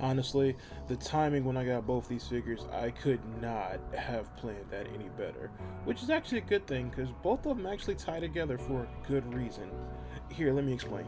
Honestly, the timing when I got both these figures, I could not have planned that any better. Which is actually a good thing, because both of them actually tie together for a good reason. Here, let me explain.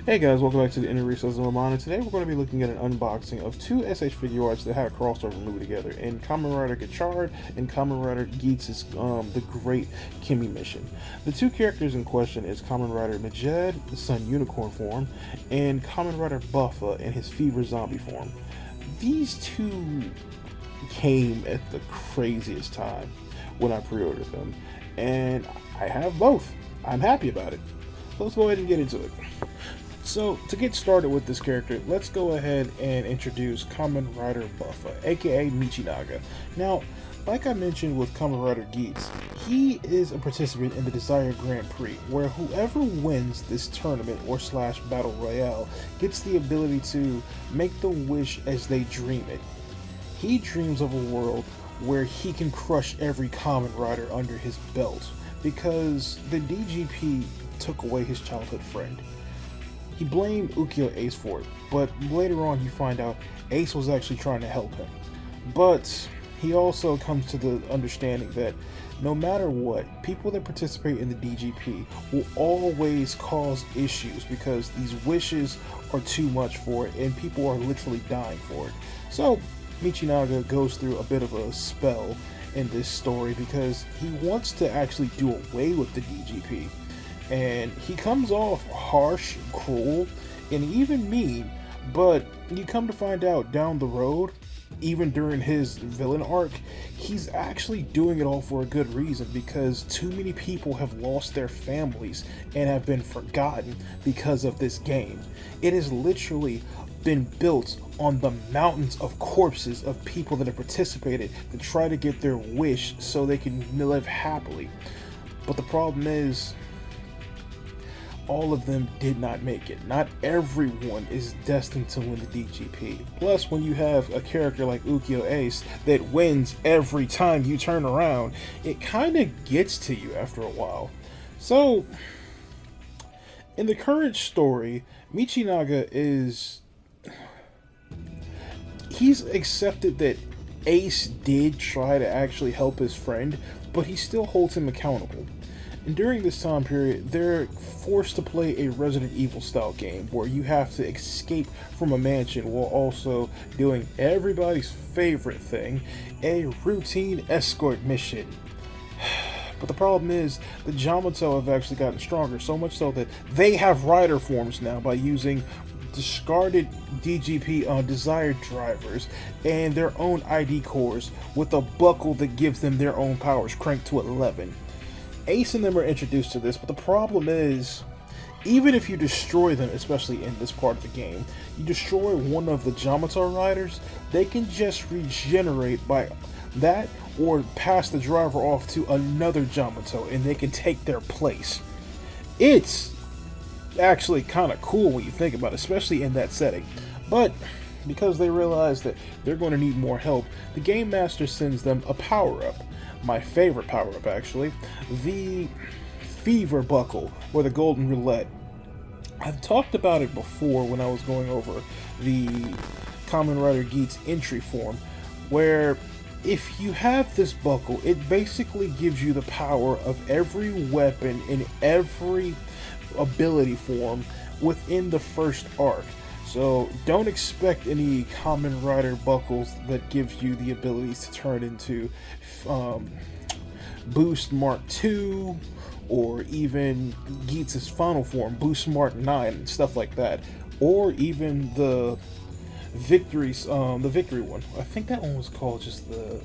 Hey guys, welcome back to the Inner Recess of Amon, and today we're going to be looking at an unboxing of two SH figuarts that had a crossover movie together in Kamen Rider Gachard and Kamen Rider Geats' The Great Kimi Mission. The two characters in question is Kamen Rider Majade, the Sun Unicorn form, and Kamen Rider Buffa in his Fever Zombie form. These two came at the craziest time when I pre-ordered them, and I have both. I'm happy about it. So let's go ahead and get into it. So, to get started with this character, let's go ahead and introduce Kamen Rider Buffa, aka Michinaga. Now, like I mentioned with Kamen Rider Geats, he is a participant in the Desire Grand Prix, where whoever wins this tournament or / battle royale gets the ability to make the wish as they dream it. He dreams of a world where he can crush every Kamen Rider under his belt, because the DGP took away his childhood friend. He blamed Ukiyo Ace for it, but later on you find out Ace was actually trying to help him. But he also comes to the understanding that no matter what, people that participate in the DGP will always cause issues because these wishes are too much for it and people are literally dying for it. So Michinaga goes through a bit of a spell in this story because he wants to actually do away with the DGP. And he comes off harsh, cruel, and even mean, but you come to find out down the road, even during his villain arc, he's actually doing it all for a good reason, because too many people have lost their families and have been forgotten because of this game. It has literally been built on the mountains of corpses of people that have participated to try to get their wish so they can live happily. But the problem is, all of them did not make it. Not everyone is destined to win the DGP. Plus, when you have a character like Ukiyo Ace that wins every time you turn around, it kind of gets to you after a while. So, in the current story, Michinaga he's accepted that Ace did try to actually help his friend, but he still holds him accountable. And during this time period, they're forced to play a Resident Evil style game where you have to escape from a mansion while also doing everybody's favorite thing, a routine escort mission. But the problem is, the Yamato have actually gotten stronger, so much so that they have rider forms now by using discarded DGP desired drivers and their own ID cores with a buckle that gives them their own powers cranked to 11. Ace and them are introduced to this, but the problem is, even if you destroy them, especially in this part of the game, you destroy one of the Yamato riders, they can just regenerate by that or pass the driver off to another Yamato and they can take their place. It's actually kind of cool when you think about it, especially in that setting. But because they realize that they're going to need more help, the Game Master sends them a power-up. My favorite power-up, actually, the Fever Buckle, or the Golden Roulette. I've talked about it before when I was going over the Kamen Rider Geats entry form, where if you have this buckle, it basically gives you the power of every weapon in every ability form within the first arc. So don't expect any Kamen Rider buckles that gives you the abilities to turn into Boost Mark II, or even Geats' final form, Boost Mark 9, and stuff like that. Or even the Victory one. I think that one was called just the...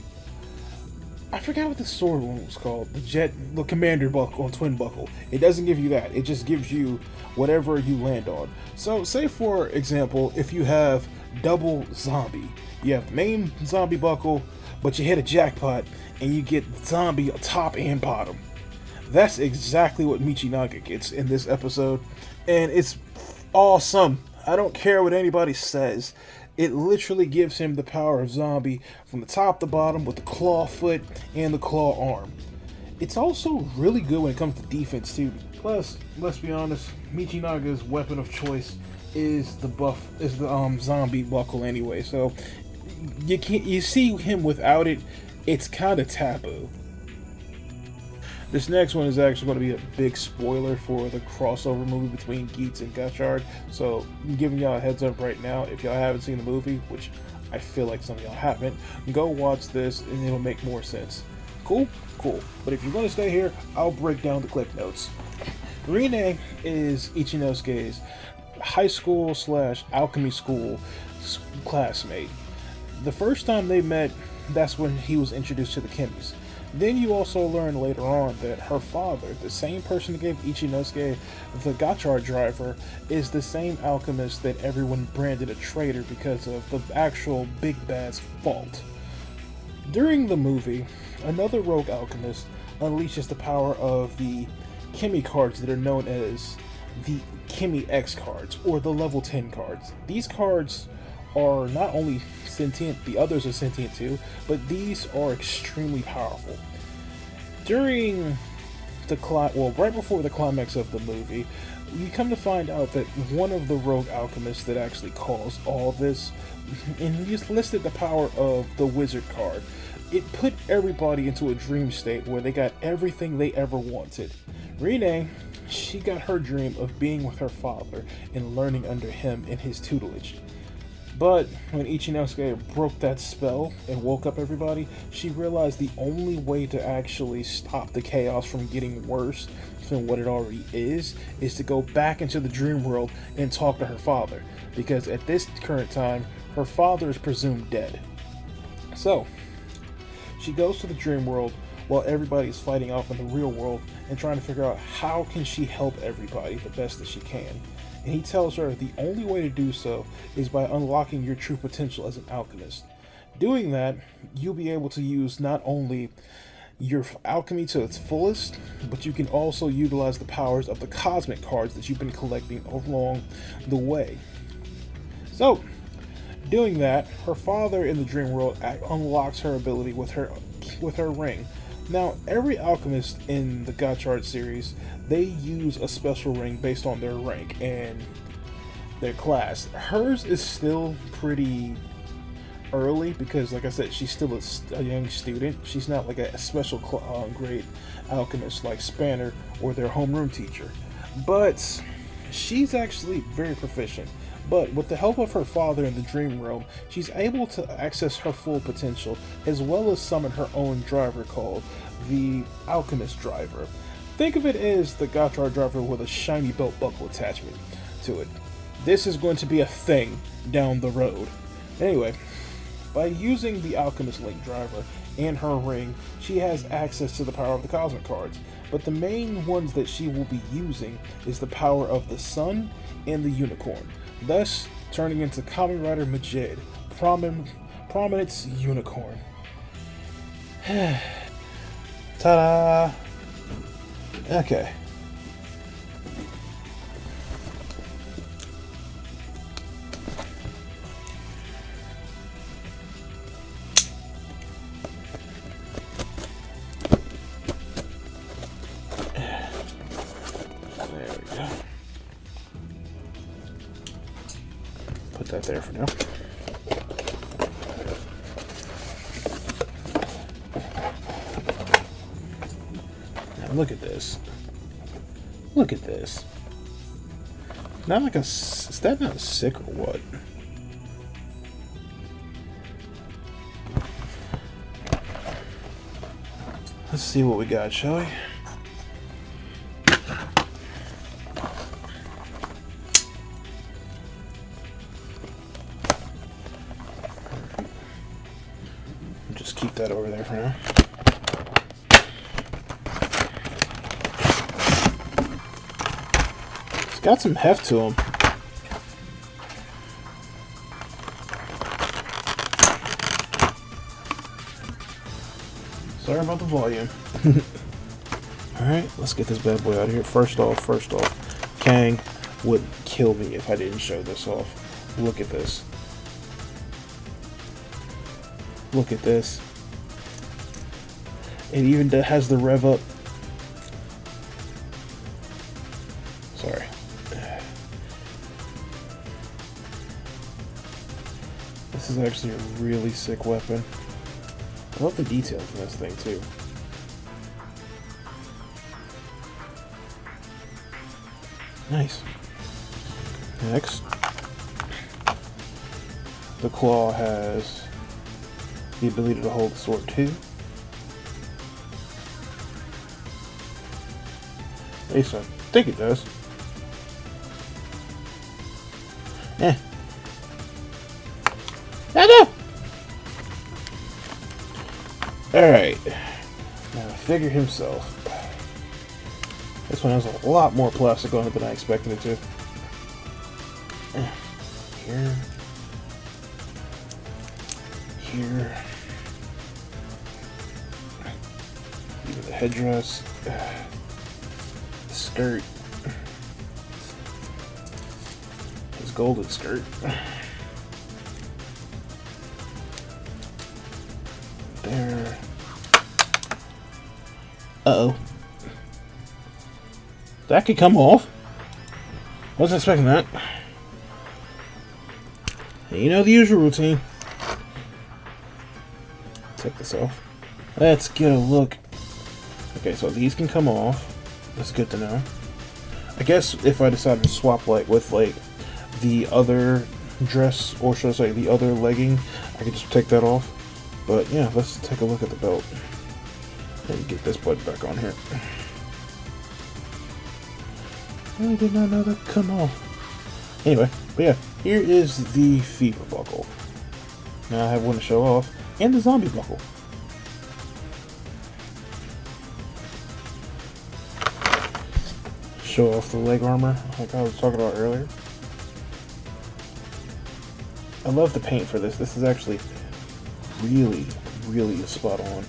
I forgot what the sword one was called. The Commander buckle, Twin buckle. It doesn't give you that. It just gives you whatever you land on. So, say for example, if you have double zombie, you have main zombie buckle, but you hit a jackpot and you get zombie top and bottom. That's exactly what Michinaga gets in this episode, and it's awesome. I don't care what anybody says. It literally gives him the power of zombie from the top to bottom with the claw foot and the claw arm. It's also really good when it comes to defense too. Plus, let's be honest, Michinaga's weapon of choice is the zombie buckle anyway. So you see him without it, it's kind of taboo. This next one is actually going to be a big spoiler for the crossover movie between Geats and Gotchard. So I'm giving y'all a heads up right now. If y'all haven't seen the movie, which I feel like some of y'all haven't, go watch this and it'll make more sense. Cool? Cool. But if you're going to stay here, I'll break down the clip notes. Rine is Ichinosuke's high school / alchemy school classmate. The first time they met, that's when he was introduced to the Kimmies. Then you also learn later on that her father, the same person that gave Ichinosuke the Gotchard driver, is the same alchemist that everyone branded a traitor because of the actual Big Bad's fault. During the movie, another rogue alchemist unleashes the power of the Kimmy cards that are known as the Kimmy X cards, or the level 10 cards. These cards are not only sentient, the others are sentient too, but these are extremely powerful. During the right before the climax of the movie, you come to find out that one of the rogue alchemists that actually caused all this, and he just listed the power of the wizard card. It put everybody into a dream state where they got everything they ever wanted. Rine, she got her dream of being with her father and learning under him in his tutelage. But when Ichinosuke broke that spell and woke up everybody, she realized the only way to actually stop the chaos from getting worse than what it already is to go back into the dream world and talk to her father. Because at this current time, her father is presumed dead. So, she goes to the dream world while everybody's fighting off in the real world and trying to figure out how can she help everybody the best that she can. And he tells her the only way to do so is by unlocking your true potential as an alchemist. Doing that, you'll be able to use not only your alchemy to its fullest, but you can also utilize the powers of the cosmic cards that you've been collecting along the way. So, doing that, her father in the dream world unlocks her ability with her ring. Now, every alchemist in the Gotchard series, they use a special ring based on their rank and their class. Hers is still pretty early because, like I said, she's still a young student. She's not like a special grade alchemist like Spanner or their homeroom teacher. But she's actually very proficient. But with the help of her father in the dream realm, she's able to access her full potential, as well as summon her own driver called the Alchemist Driver. Think of it as the Gotchard driver with a shiny belt buckle attachment to it. This is going to be a thing down the road. Anyway, by using the Alchemist Link driver and her ring, she has access to the power of the cosmic cards. But the main ones that she will be using is the power of the sun and the unicorn, thus turning into Kamen Rider Majade, Prominence Unicorn. Ta-da! Okay. There we go. Put that there for now. Now look at this. Look at this. Not like is that not sick or what? Let's see what we got, shall we? Just keep that over there for now. It's got some heft to him. Sorry about the volume. Alright, let's get this bad boy out of here. First off, Kang would kill me if I didn't show this off. Look at this. Look at this. It even has the rev up. Sorry. This is actually a really sick weapon. I love the details in this thing too. Nice. Next, the claw has the ability to hold the sword too. At least I think it does. Alright. Now the figure himself. This one has a lot more plastic on it than I expected it to. Here. Here. Even the headdress. The skirt. His golden skirt. There. Uh-oh. That could come off. Wasn't expecting that. You know the usual routine. Take this off. Let's get a look. Okay, so these can come off. That's good to know. I guess if I decided to swap with the other dress, or should I say the other legging, I could just take that off. But yeah, let's take a look at the belt and get this button back on here. I did not know that could come off. Anyway, but yeah, here is the fever buckle. Now I have one to show off, and the zombie buckle. Show off the leg armor, like I was talking about earlier. I love the paint for this. This is actually really, really spot on.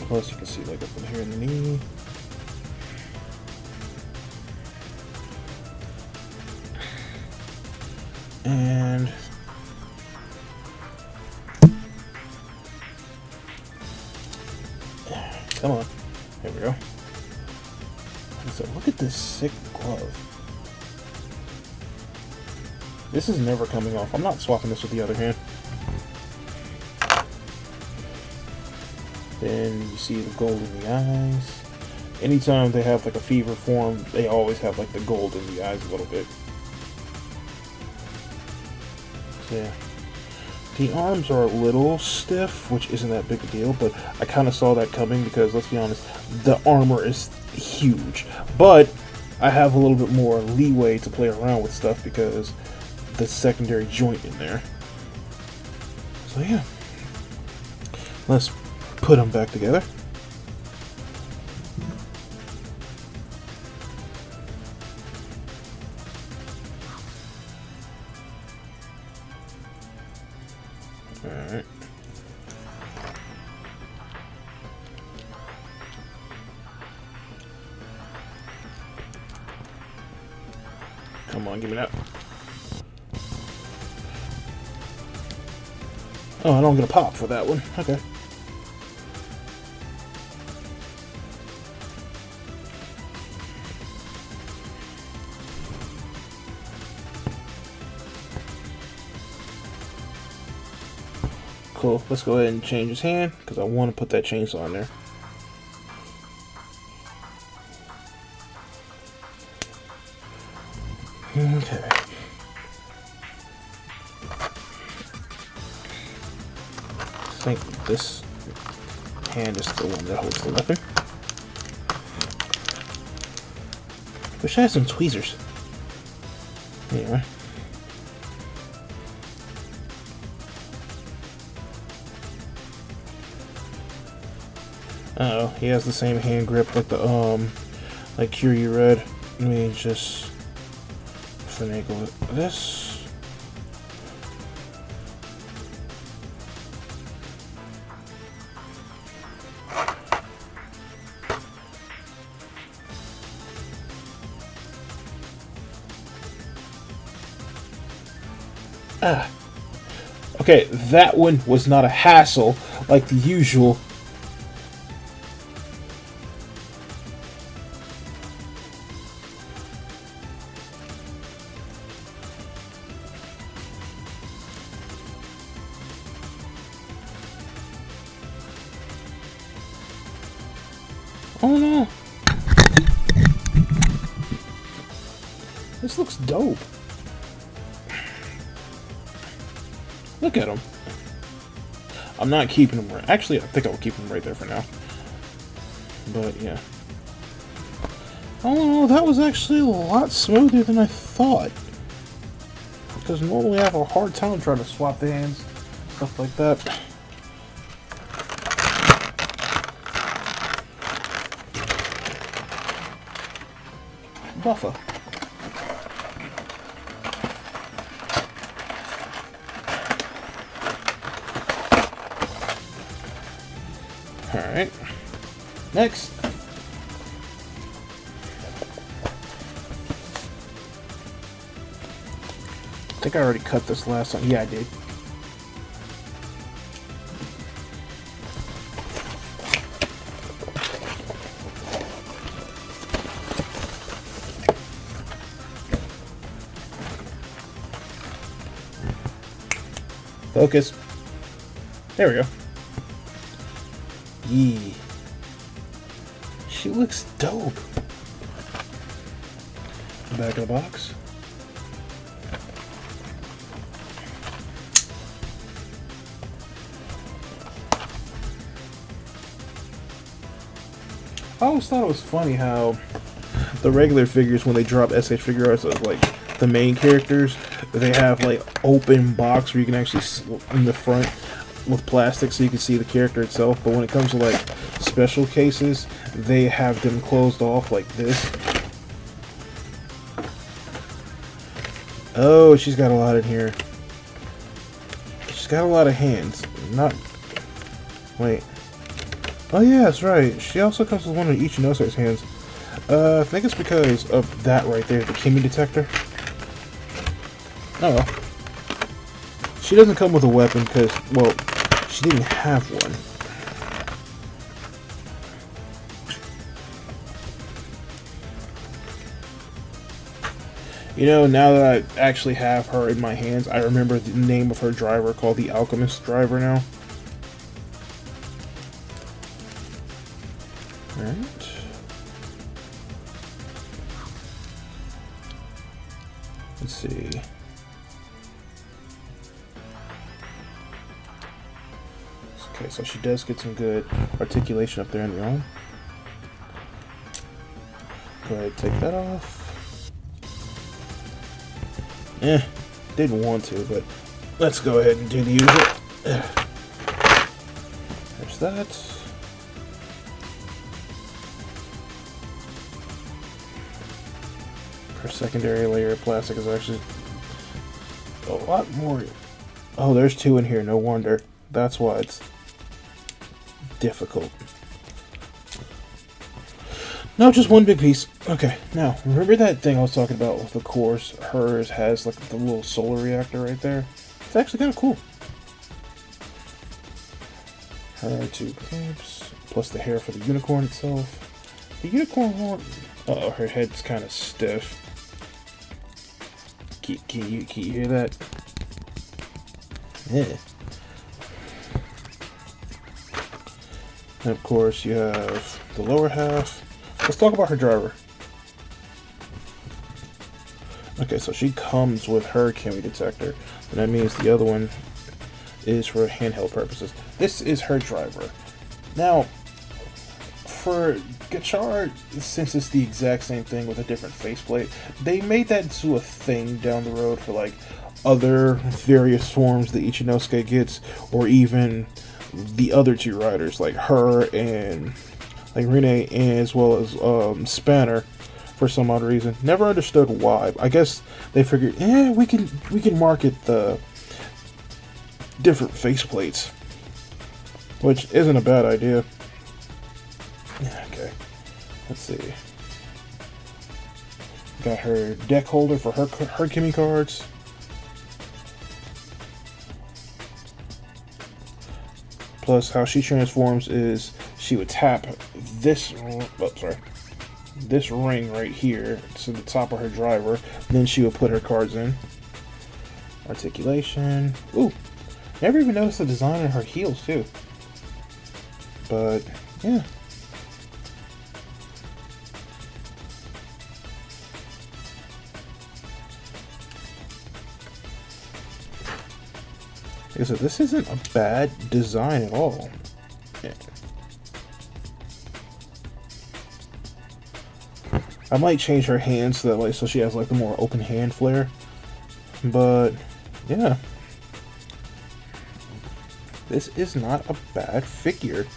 Plus, you can see like up in here in the knee. And come on, there we go. So look at this sick glove. This is never coming off. I'm not swapping this with the other hand. Then you see the gold in the eyes. Anytime they have like a fever form, they always have like the gold in the eyes a little bit. Yeah. The arms are a little stiff, which isn't that big a deal, but I kind of saw that coming because, let's be honest, the armor is huge. But I have a little bit more leeway to play around with stuff because the secondary joint in there. So yeah. Let's put them back together. Alright. Come on, give me that. Oh, I don't get a pop for that one. Okay. Cool. Let's go ahead and change his hand because I want to put that chainsaw in there. Okay. I think this hand is the one that holds the weapon. Wish I had some tweezers. Anyway. Uh oh, he has the same hand grip like the like Curie Red. Let me just finagle this. Okay, that one was not a hassle like the usual. Oh no. This looks dope. Look at him. I'm not keeping him right. Actually, I think I'll keep him right there for now. But yeah. Oh no, that was actually a lot smoother than I thought. Because normally I have a hard time trying to swap the hands, stuff like that. Buffa. Alright. Next. I think I already cut this last time. Yeah, I did. Focus. There we go. Yee. She looks dope. Back of the box. I always thought it was funny how the regular figures, when they drop SH figuarts of like the main characters, they have like open box where you can actually in the front with plastic so you can see the character itself. But when it comes to like special cases, they have them closed off like this. Oh, she's got a lot in here. She's got a lot of hands. Not. Wait. Oh yeah, that's right. She also comes with one of each Inosuke's hands. I think it's because of that right there, the Kimi detector. Oh well. She doesn't come with a weapon because, well, she didn't have one. You know, now that I actually have her in my hands, I remember the name of her driver, called the Alchemist driver now. Alright. Let's see. Okay, so she does get some good articulation up there in the arm. Go ahead, take that off. Didn't want to, but let's go ahead and do the usual. There's that. Her secondary layer of plastic is actually a lot more. Oh, there's two in here, no wonder. That's why it's difficult. No, just one big piece. Okay, now, remember that thing I was talking about with the cores? Hers has like the little solar reactor right there. It's actually kind of cool. Her two capes, plus the hair for the unicorn itself. The unicorn horn. Uh-oh, her head's kind of stiff. Can you hear that? Yeah. And of course, you have the lower half. Let's talk about her driver. Okay, so she comes with her Kimi detector, and that means the other one is for handheld purposes. This is her driver. Now, for Gachard, since it's the exact same thing with a different faceplate, they made that into a thing down the road for like other various forms that each Inosuke gets, or even the other two riders, like her and like Rene, as well as Spanner, for some odd reason. Never understood why. I guess they figured, we can market the different faceplates, which isn't a bad idea. Yeah, okay. Let's see. Got her deck holder for her Kimi cards. Plus, how she transforms is she would tap this, this ring right here to the top of her driver. Then she would put her cards in. Articulation. Ooh, never even noticed the design on her heels too. But yeah. Like I said, this isn't a bad design at all. Yeah. I might change her hands so that way, so she has like the more open hand flare. But yeah, this is not a bad figure.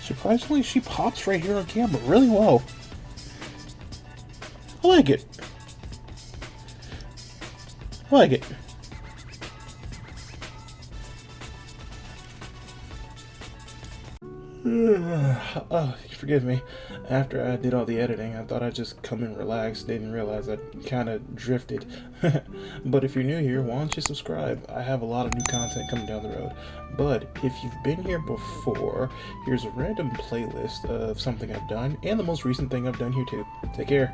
Surprisingly, she pops right here on camera really well. I like it. I like it. Oh, forgive me. After I did all the editing, I thought I'd just come and relax. Didn't realize I kind of drifted. But if you're new here, why don't you subscribe? I have a lot of new content coming down the road. But if you've been here before, here's a random playlist of something I've done and the most recent thing I've done here too. Take care.